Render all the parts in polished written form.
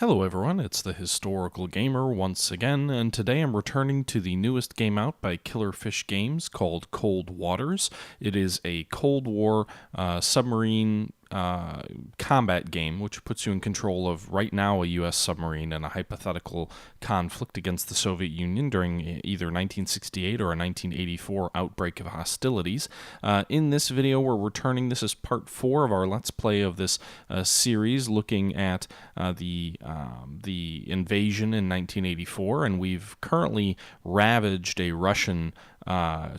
Hello everyone, it's the Historical Gamer once again, and today I'm returning to the newest game out by Killerfish Games called Cold Waters. It is a Cold War submarine combat game, which puts you in control of, right now, a U.S. submarine in a hypothetical conflict against the Soviet Union during either 1968 or a 1984 outbreak of hostilities. In this video, we're returning. This is part 4 of our Let's Play of this series, looking at the invasion in 1984, and we've currently ravaged a Russian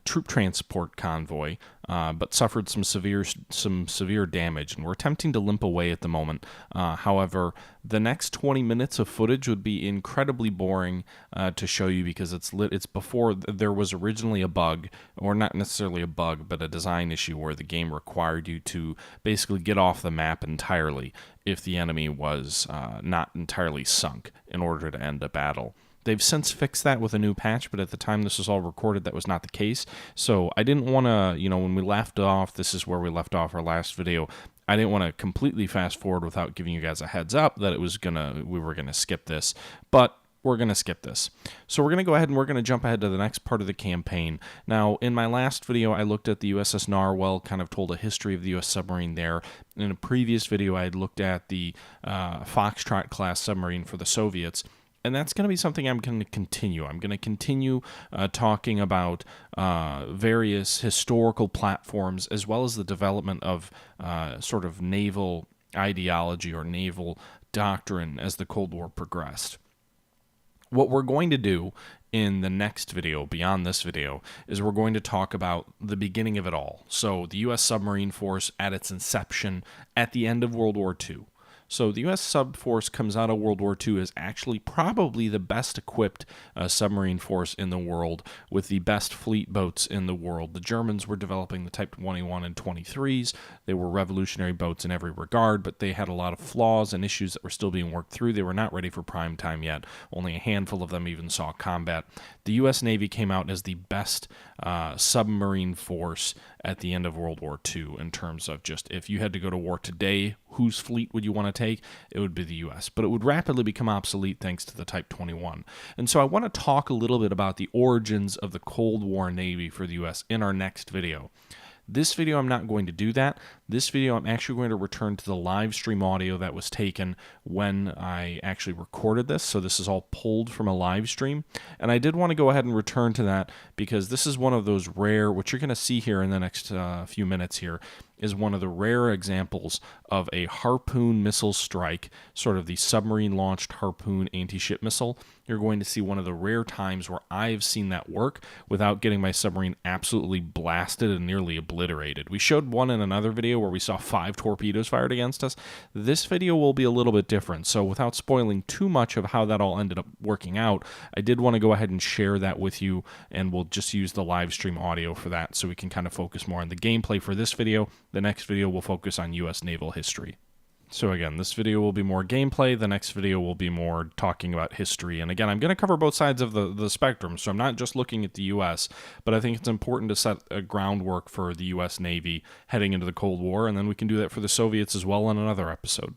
troop transport convoy, but suffered some severe damage, and we're attempting to limp away at the moment. However, the next 20 minutes of footage would be incredibly boring to show you because it's before there was originally a bug, or not necessarily a bug, but a design issue where the game required you to basically get off the map entirely if the enemy was not entirely sunk in order to end a battle. They've since fixed that with a new patch, but at the time this was all recorded, that was not the case. So I didn't want to, when we left off, this is where we left off our last video, I didn't want to completely fast forward without giving you guys a heads up that we were gonna skip this, but we're going to skip this. So we're going to go ahead and we're going to jump ahead to the next part of the campaign. Now, in my last video, I looked at the USS Narwhal, kind of told a history of the U.S. submarine there. In a previous video, I had looked at the Foxtrot class submarine for the Soviets. And that's going to be something I'm going to continue. I'm going to continue talking about various historical platforms, as well as the development of sort of naval ideology or naval doctrine as the Cold War progressed. What we're going to do in the next video, beyond this video, is we're going to talk about the beginning of it all. So the U.S. submarine force at its inception at the end of World War II. So the U.S. sub force comes out of World War II as actually probably the best equipped submarine force in the world, with the best fleet boats in the world. The Germans were developing the Type 21 and 23s. They were revolutionary boats in every regard, but they had a lot of flaws and issues that were still being worked through. They were not ready for prime time yet. Only a handful of them even saw combat. The U.S. Navy came out as the best submarine force at the end of World War II in terms of just, if you had to go to war today, whose fleet would you want to take? It would be the U.S., but it would rapidly become obsolete thanks to the Type 21. And so I want to talk a little bit about the origins of the Cold War Navy for the U.S. in our next video. This video, I'm not going to do that. This video, I'm actually going to return to the live stream audio that was taken when I actually recorded this. So this is all pulled from a live stream. And I did want to go ahead and return to that because this is one of those rare, what you're going to see here in the next few minutes here, is one of the rare examples of a Harpoon missile strike, sort of the submarine-launched Harpoon anti-ship missile. You're going to see one of the rare times where I've seen that work without getting my submarine absolutely blasted and nearly obliterated. We showed one in another video where we saw 5 torpedoes fired against us. This video will be a little bit different, so without spoiling too much of how that all ended up working out, I did want to go ahead and share that with you, and we'll just use the live stream audio for that so we can kind of focus more on the gameplay for this video. The next video will focus on U.S. naval history. So again, this video will be more gameplay, the next video will be more talking about history. And again, I'm going to cover both sides of the spectrum, so I'm not just looking at the U.S., but I think it's important to set a groundwork for the U.S. Navy heading into the Cold War, and then we can do that for the Soviets as well in another episode.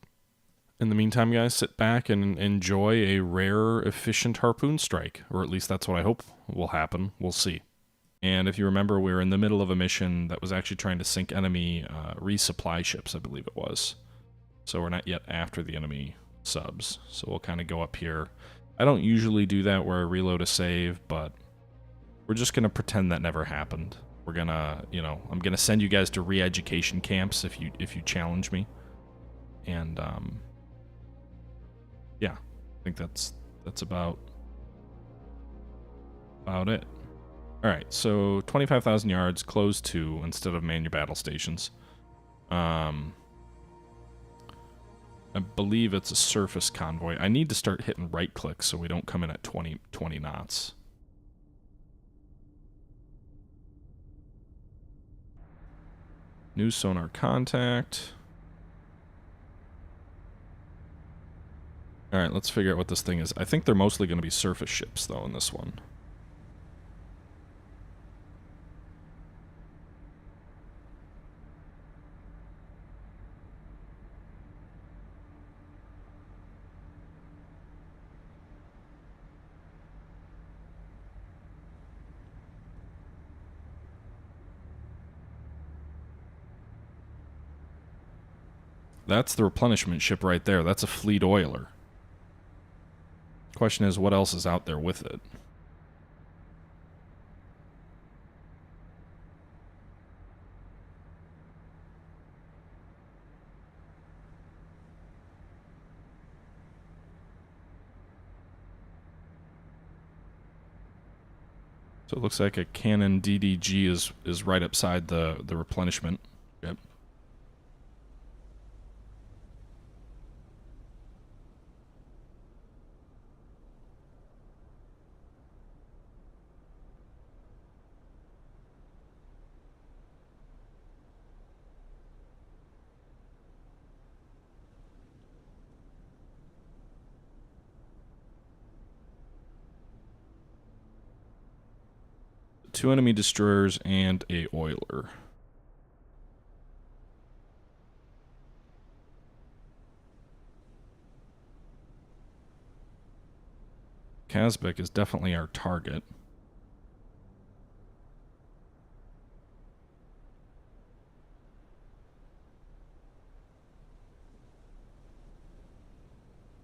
In the meantime, guys, sit back and enjoy a rare, efficient Harpoon Strike, or at least that's what I hope will happen. We'll see. And if you remember, we were in the middle of a mission that was actually trying to sink enemy resupply ships, I believe it was. So we're not yet after the enemy subs. So we'll kind of go up here. I don't usually do that where I reload a save, but we're just going to pretend that never happened. We're going to, I'm going to send you guys to re-education camps if you challenge me. And, yeah, I think that's about it. All right, so 25,000 yards, close 2 instead of man your battle stations. I believe it's a surface convoy. I need to start hitting right click so we don't come in at 20 knots. New sonar contact. All right, let's figure out what this thing is. I think they're mostly going to be surface ships, though, in this one. That's the replenishment ship right there. That's a fleet oiler. Question is, what else is out there with it? So it looks like a cannon DDG is right upside the replenishment. Yep. Two enemy destroyers and a oiler. Kazbek is definitely our target.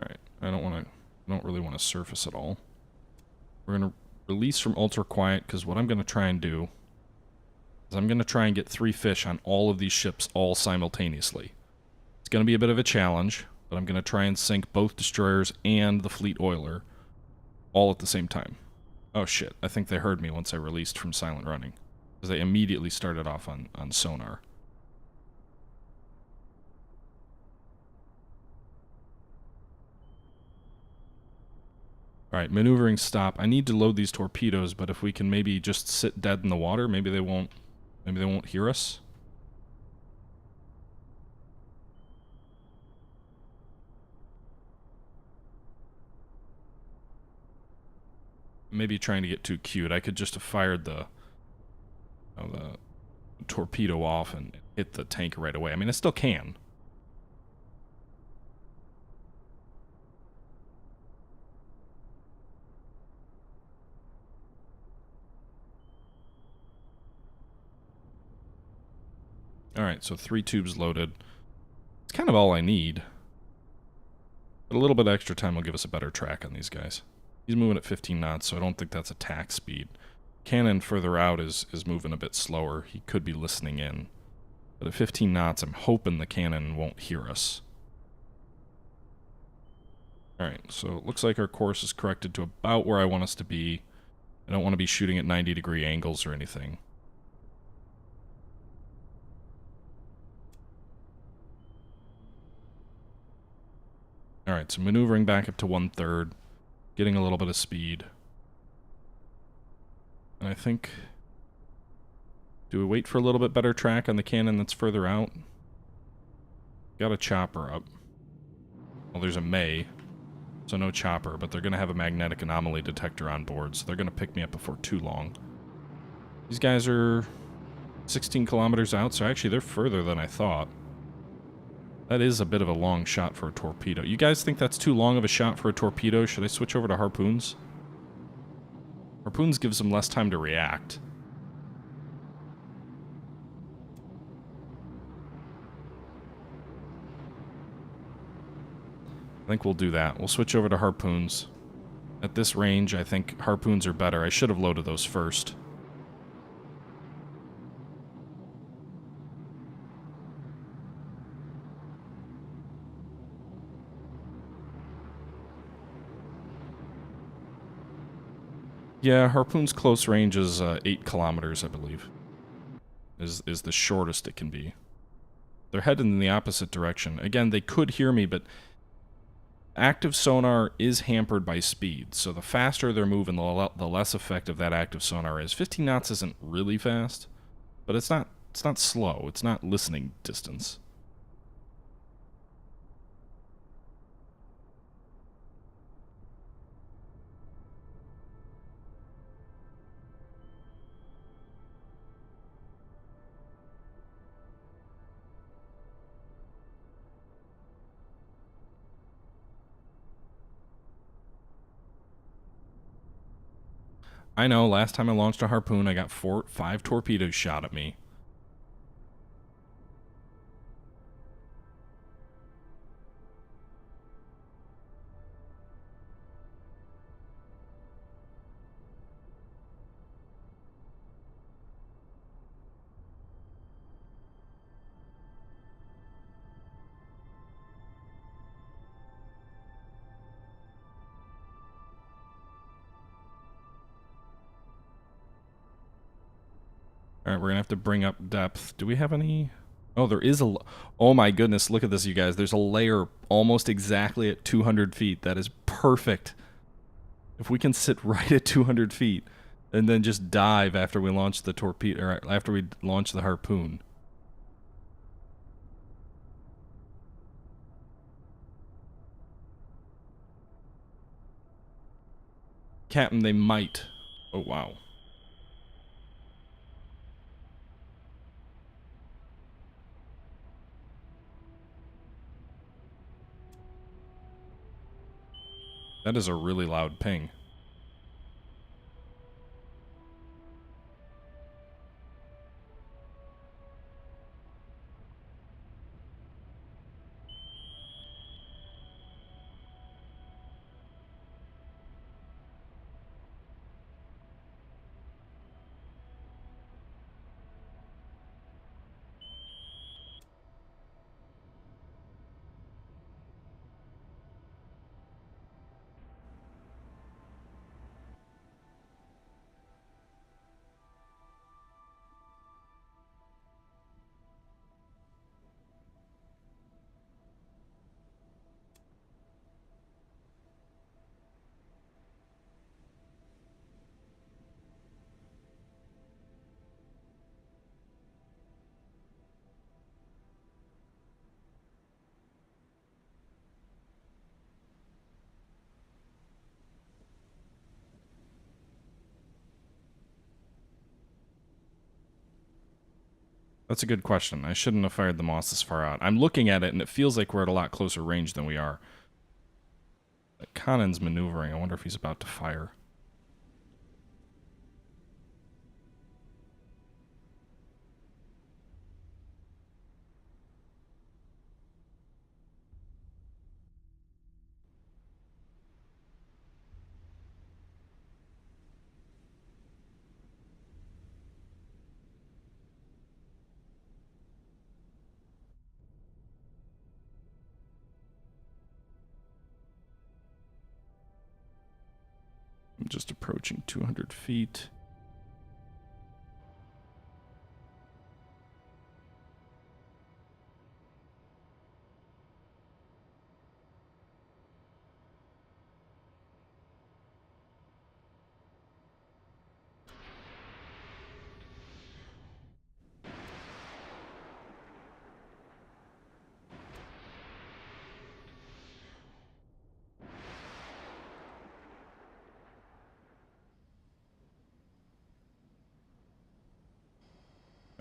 Alright, I don't really want to surface at all. We're gonna release from ultra quiet, because what I'm gonna try and do is I'm gonna try and get 3 fish on all of these ships all simultaneously. It's gonna be a bit of a challenge, but I'm gonna try and sink both destroyers and the fleet oiler all at the same time. Oh shit, I think they heard me once I released from silent running, because they immediately started off on sonar. Alright, maneuvering stop. I need to load these torpedoes, but if we can maybe just sit dead in the water, maybe they won't hear us. Maybe trying to get too cute. I could just have fired the torpedo off and hit the tank right away. I mean, I still can. Alright, so 3 tubes loaded. It's kind of all I need. But a little bit extra time will give us a better track on these guys. He's moving at 15 knots, so I don't think that's attack speed. Cannon further out is moving a bit slower. He could be listening in. But at 15 knots, I'm hoping the cannon won't hear us. Alright, so it looks like our course is corrected to about where I want us to be. I don't want to be shooting at 90-degree angles or anything. Alright, so maneuvering back up to 1/3. Getting a little bit of speed. And I think... Do we wait for a little bit better track on the cannon that's further out? Got a chopper up. Well, there's a May, so no chopper, but they're going to have a magnetic anomaly detector on board, so they're going to pick me up before too long. These guys are 16 kilometers out, so actually they're further than I thought. That is a bit of a long shot for a torpedo. You guys think that's too long of a shot for a torpedo? Should I switch over to harpoons? Harpoons gives them less time to react. I think we'll do that. We'll switch over to harpoons. At this range, I think harpoons are better. I should have loaded those first. Yeah, harpoon's close range is 8 kilometers, I believe. Is the shortest it can be. They're headed in the opposite direction. Again, they could hear me, but active sonar is hampered by speed. So the faster they're moving, the less effective that active sonar is. 15 knots isn't really fast, but it's not slow. It's not listening distance. I know, last time I launched a harpoon, I got 5 torpedoes shot at me. All right, we're gonna have to bring up depth. Do we have any? Oh, there is a. Oh my goodness, look at this, you guys. There's a layer almost exactly at 200 feet. That is perfect. If we can sit right at 200 feet and then just dive after we launch the torpedo, or after we launch the harpoon. Captain, they might. Oh, wow. That is a really loud ping. That's a good question. I shouldn't have fired the Moss this far out. I'm looking at it, and it feels like we're at a lot closer range than we are. Connon's maneuvering. I wonder if he's about to fire. I'm just approaching 200 feet.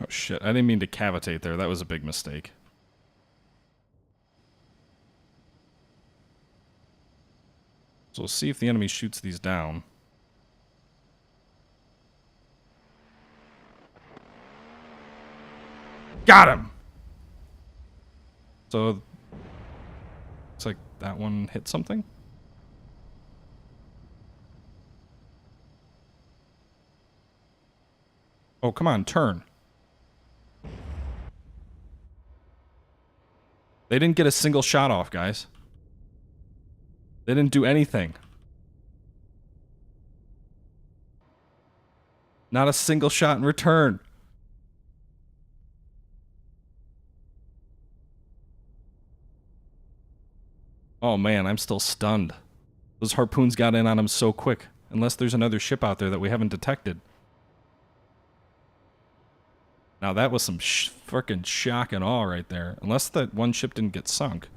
Oh shit, I didn't mean to cavitate there. That was a big mistake. So we'll see if the enemy shoots these down. Got him! So, looks like that one hit something? Oh, come on, turn. They didn't get a single shot off, guys. They didn't do anything. Not a single shot in return. Oh man, I'm still stunned. Those harpoons got in on him so quick. Unless there's another ship out there that we haven't detected. Now that was some frickin' shock and awe right there. Unless that one ship didn't get sunk.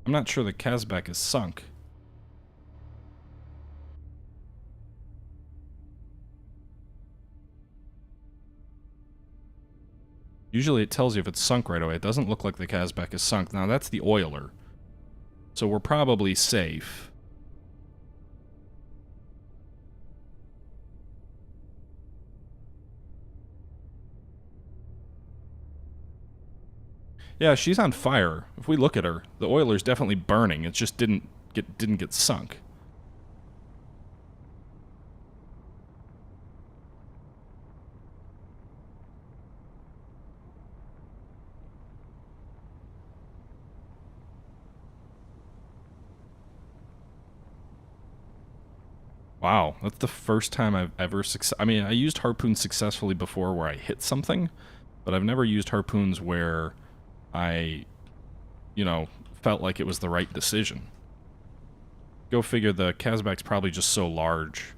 I'm not sure the Kazbek is sunk. Usually it tells you if it's sunk right away. It doesn't look like the Kazbek is sunk. Now that's the oiler. So we're probably safe. Yeah, she's on fire. If we look at her, the oiler's definitely burning. It just didn't get sunk. Wow, that's the first time I've ever I mean, I used harpoons successfully before where I hit something, but I've never used harpoons where I, you know, felt like it was the right decision. Go figure, the Kazbek's probably just so large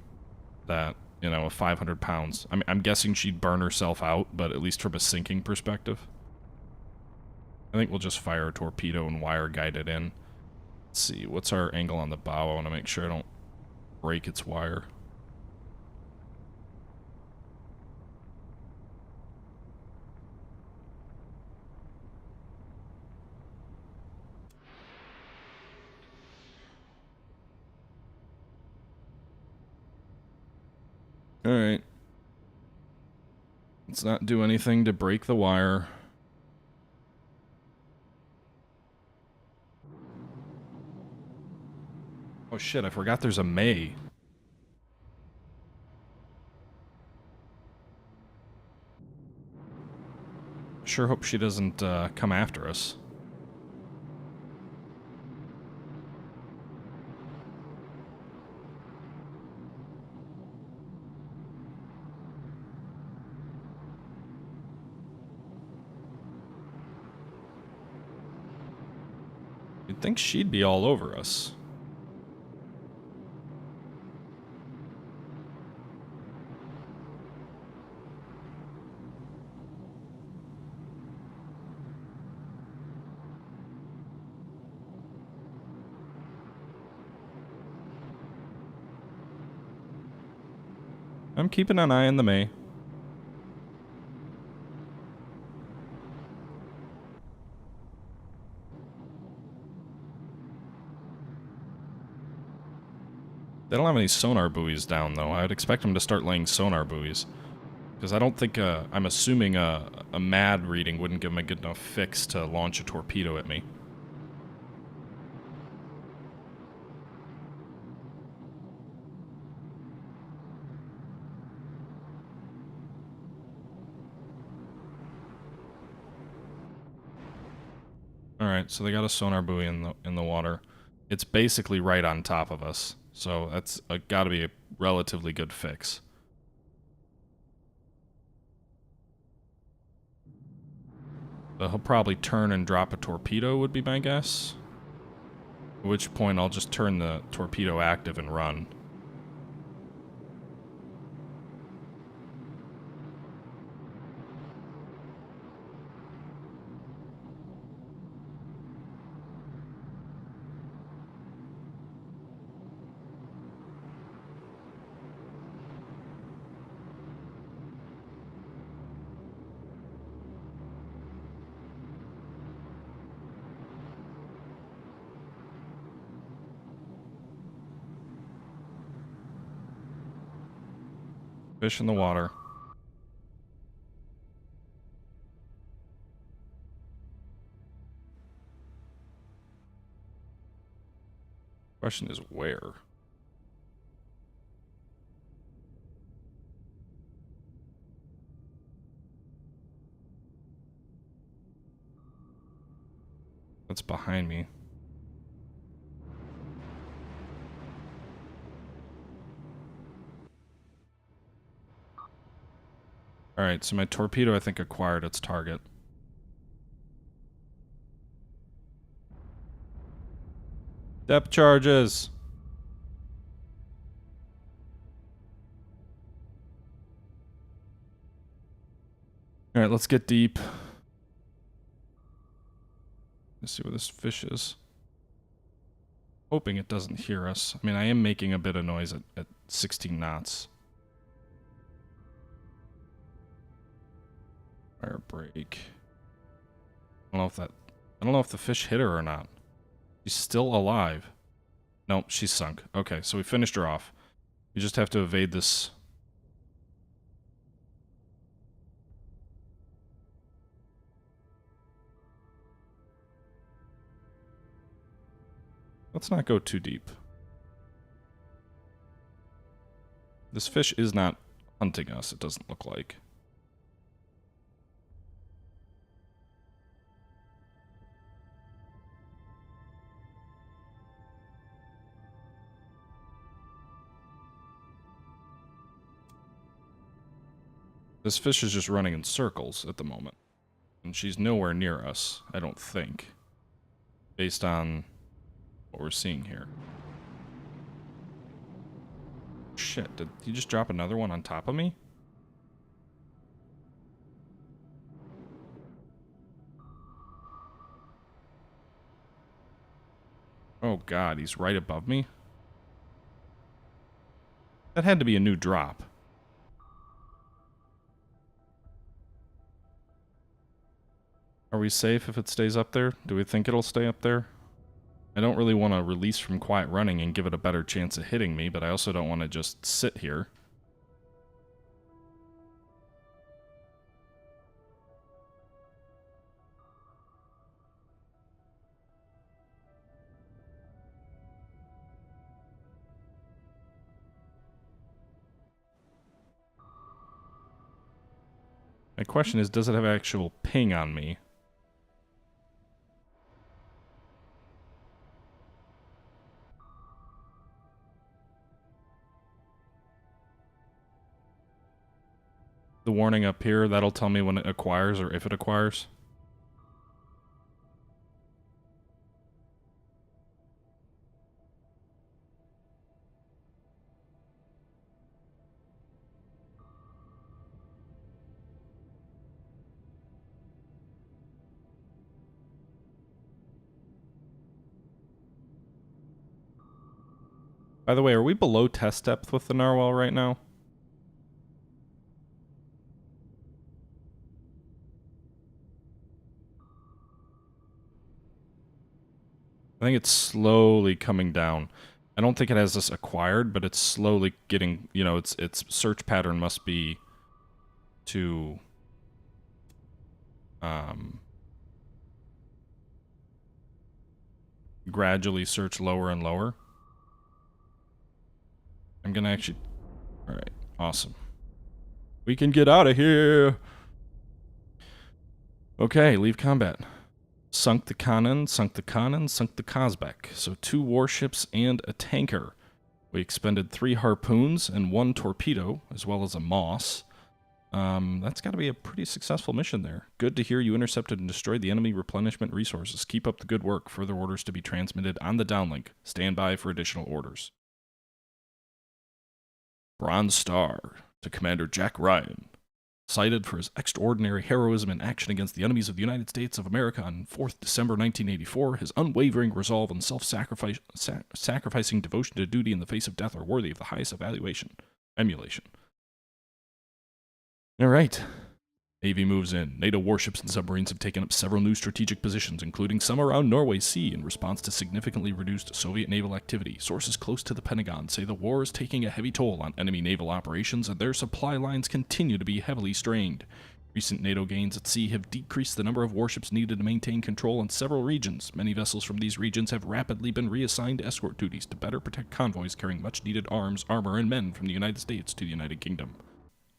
that, you know, 500 pounds. I mean, I'm guessing she'd burn herself out, but at least from a sinking perspective. I think we'll just fire a torpedo and wire guide it in. Let's see, what's our angle on the bow? I want to make sure I don't break its wire. Alright. Let's not do anything to break the wire. Oh shit, I forgot there's a May. Sure hope she doesn't come after us. You'd think she'd be all over us. I'm keeping an eye on the May. They don't have any sonar buoys down, though. I'd expect them to start laying sonar buoys. Because I don't think, I'm assuming a MAD reading wouldn't give them a good enough fix to launch a torpedo at me. Alright, so they got a sonar buoy in the water. It's basically right on top of us, so that's gotta be a relatively good fix. So he'll probably turn and drop a torpedo, would be my guess. At which point I'll just turn the torpedo active and run. Fish in the water. Question is where? That's behind me. Alright, so my torpedo, I think, acquired its target. Depth charges! Alright, let's get deep. Let's see where this fish is. Hoping it doesn't hear us. I mean, I am making a bit of noise at 16 knots. Fire break. I don't know if the fish hit her or not. She's still alive. Nope, she's sunk. Okay, so we finished her off. We just have to evade this. Let's not go too deep. This fish is not hunting us, it doesn't look like. This fish is just running in circles at the moment. And she's nowhere near us, I don't think. Based on what we're seeing here. Shit, did you just drop another one on top of me? Oh god, he's right above me? That had to be a new drop. Are we safe if it stays up there? Do we think it'll stay up there? I don't really want to release from quiet running and give it a better chance of hitting me, but I also don't want to just sit here. My question is, does it have actual ping on me? The warning up here, that'll tell me when it acquires or if it acquires. By the way, are we below test depth with the narwhal right now? I think it's slowly coming down. I don't think it has this acquired, but it's slowly getting, you know, its search pattern must be to gradually search lower and lower. I'm gonna actually... Alright, awesome. We can get out of here! Okay, leave combat. Sunk the Kanan, sunk the Kanan, sunk the Kazbek. So 2 warships and a tanker. We expended 3 harpoons and 1 torpedo, as well as a moss. That's got to be a pretty successful mission there. Good to hear you intercepted and destroyed the enemy replenishment resources. Keep up the good work. Further orders to be transmitted on the downlink. Stand by for additional orders. Bronze Star to Commander Jack Ryan. Cited for his extraordinary heroism in action against the enemies of the United States of America on 4th December 1984, his unwavering resolve and self-sacrificing devotion to duty in the face of death are worthy of the highest emulation. All right. Navy moves in. NATO warships and submarines have taken up several new strategic positions, including some around Norway Sea, in response to significantly reduced Soviet naval activity. Sources close to the Pentagon say the war is taking a heavy toll on enemy naval operations, and their supply lines continue to be heavily strained. Recent NATO gains at sea have decreased the number of warships needed to maintain control in several regions. Many vessels from these regions have rapidly been reassigned to escort duties to better protect convoys carrying much-needed arms, armor, and men from the United States to the United Kingdom.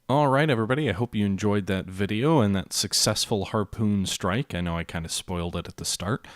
Alright everybody, I hope you enjoyed that video and that successful Harpoon Strike. I know I kind of spoiled it at the start.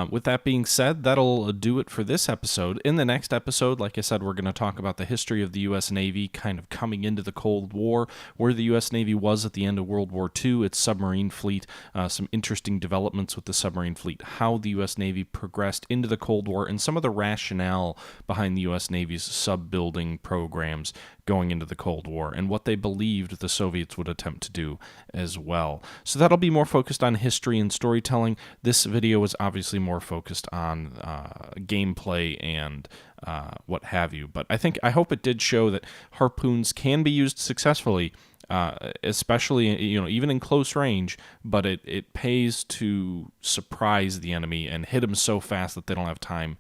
With that being said, that'll do it for this episode. In the next episode, like I said, we're going to talk about the history of the U.S. Navy kind of coming into the Cold War, where the U.S. Navy was at the end of World War II, its submarine fleet, some interesting developments with the submarine fleet, how the U.S. Navy progressed into the Cold War, and some of the rationale behind the U.S. Navy's sub-building programs going into the Cold War, and what they believed the Soviets would attempt to do as well. So that'll be more focused on history and storytelling. This video is obviously more focused on gameplay and what have you. But I hope it did show that harpoons can be used successfully, especially even in close range. But it pays to surprise the enemy and hit them so fast that they don't have time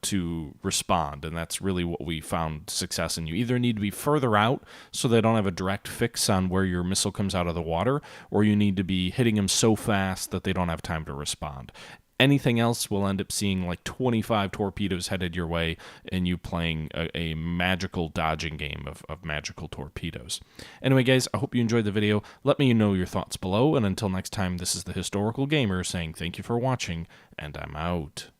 to respond. And that's really what we found success in. You either need to be further out so they don't have a direct fix on where your missile comes out of the water, or you need to be hitting them so fast that they don't have time to respond. Anything else will end up seeing like 25 torpedoes headed your way and you playing a magical dodging game of magical torpedoes. Anyway, guys, I hope you enjoyed the video. Let me know your thoughts below, and until next time, this is the Historical Gamer saying thank you for watching, and I'm out.